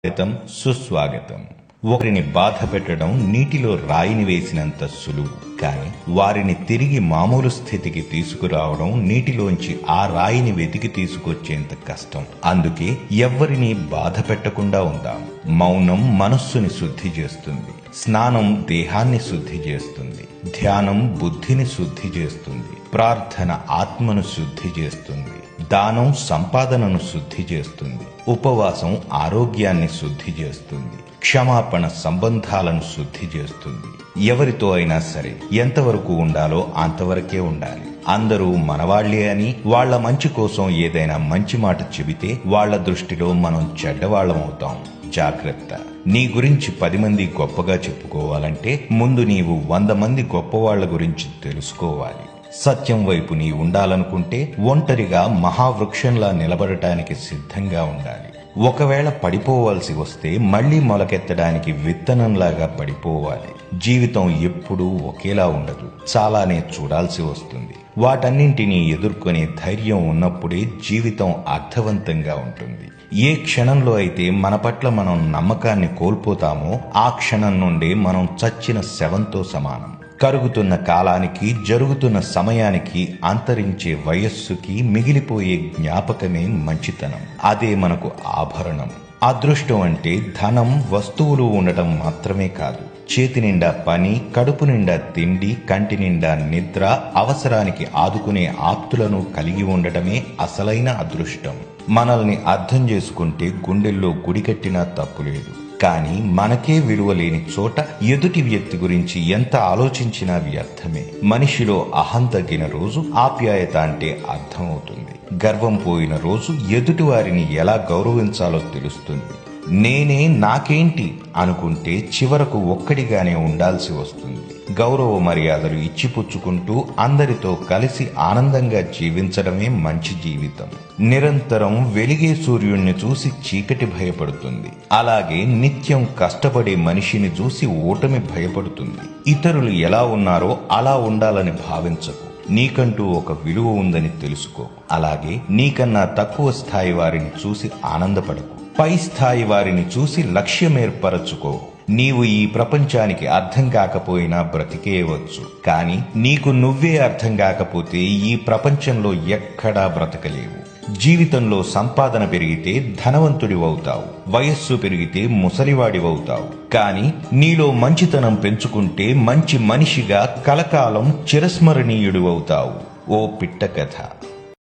స్వాగతం, సుస్వాగతం. ఒకరిని బాధ పెట్టడం నీటిలో రాయిని వేసినంత సులువు, కానీ వారిని తిరిగి మామూలు స్థితికి తీసుకురావడం నీటిలోంచి ఆ రాయిని వెతికి తీసుకొచ్చేంత కష్టం. అందుకే ఎవ్వరిని బాధ పెట్టకుండా ఉందాం. మౌనం మనస్సుని శుద్ధి చేస్తుంది, స్నానం దేహాన్ని శుద్ధి చేస్తుంది, ధ్యానం బుద్ధిని శుద్ధి చేస్తుంది, ప్రార్థన ఆత్మను శుద్ధి చేస్తుంది, దానం సంపాదనను శుద్ధి చేస్తుంది, ఉపవాసం ఆరోగ్యాన్ని శుద్ధి చేస్తుంది, క్షమాపణ సంబంధాలను శుద్ధి చేస్తుంది. ఎవరితో అయినా సరే ఎంతవరకు ఉండాలో అంతవరకే ఉండాలి. అందరూ మనవాళ్లే అని వాళ్ల మంచి కోసం ఏదైనా మంచి మాట చెబితే వాళ్ల దృష్టిలో మనం చెడ్డవాళ్లమవుతాం. జాగ్రత్త. నీ గురించి 10 మంది గొప్పగా చెప్పుకోవాలంటే ముందు నీవు 100 మంది గొప్పవాళ్ల గురించి తెలుసుకోవాలి. సత్యం వైపు నీ ఉండాలనుకుంటే ఒంటరిగా మహావృక్షంలా నిలబడటానికి సిద్ధంగా ఉండాలి. ఒకవేళ పడిపోవాల్సి వస్తే మళ్లీ మొలకెత్తడానికి విత్తనంలాగా పడిపోవాలి. జీవితం ఎప్పుడూ ఒకేలా ఉండదు, చాలానే చూడాల్సి వస్తుంది. వాటన్నింటినీ ఎదుర్కొనే ధైర్యం ఉన్నప్పుడే జీవితం అర్థవంతంగా ఉంటుంది. ఏ క్షణంలో అయితే మన పట్ల మనం నమ్మకాన్ని కోల్పోతామో ఆ క్షణం నుండే మనం చచ్చిన శవంతో సమానం. కరుగుతున్న కాలానికి, జరుగుతున్న సమయానికి, అంతరించే వయస్సుకి మిగిలిపోయే జ్ఞాపకమే మంచితనం. అదే మనకు ఆభరణం. అదృష్టం అంటే ధనం, వస్తువులు ఉండటం మాత్రమే కాదు, చేతి నిండా పని, కడుపు నిండా తిండి, కంటి నిండా నిద్ర, అవసరానికి ఆదుకునే ఆప్తులను కలిగి ఉండటమే అసలైన అదృష్టం. మనల్ని అర్థం చేసుకుంటే గుండెల్లో గుడి కట్టినా తప్పులేదు, కానీ మనకే విలువ లేని చోట ఎదుటి వ్యక్తి గురించి ఎంత ఆలోచించినా వ్యర్థమే. మనిషిలో అహం తగ్గిన రోజు ఆప్యాయత అంటే అర్థమవుతుంది. గర్వం పోయిన రోజు ఎదుటి వారిని ఎలా గౌరవించాలో తెలుస్తుంది. నేనే నాకేంటి అనుకుంటే చివరకు ఒక్కడిగానే ఉండాల్సి వస్తుంది. గౌరవ మర్యాదలు ఇచ్చిపుచ్చుకుంటూ అందరితో కలిసి ఆనందంగా జీవించడమే మంచి జీవితం. నిరంతరం వెలిగే సూర్యుణ్ణి చూసి చీకటి భయపడుతుంది, అలాగే నిత్యం కష్టపడే మనిషిని చూసి ఓటమి భయపడుతుంది. ఇతరులు ఎలా ఉన్నారో అలా ఉండాలని భావించకు. నీకంటూ ఒక విలువ ఉందని తెలుసుకో. అలాగే నీకన్నా తక్కువ స్థాయి వారిని చూసి ఆనందపడకు. పై స్థాయి వారిని చూసి లక్ష్యమేర్పరచుకో. నీవు ఈ ప్రపంచానికి అర్థం కాకపోయినా బ్రతికేయవచ్చు, కానీ నీకు నువ్వే అర్థం కాకపోతే ఈ ప్రపంచంలో ఎక్కడా బ్రతకలేవు. జీవితంలో సంపాదన పెరిగితే ధనవంతుడివవుతావు, వయస్సు పెరిగితే ముసలివాడివవుతావు, కానీ నీలో మంచితనం పెంచుకుంటే మంచి మనిషిగా కలకాలం చిరస్మరణీయుడివవుతావు. ఓ పిట్ట కథ.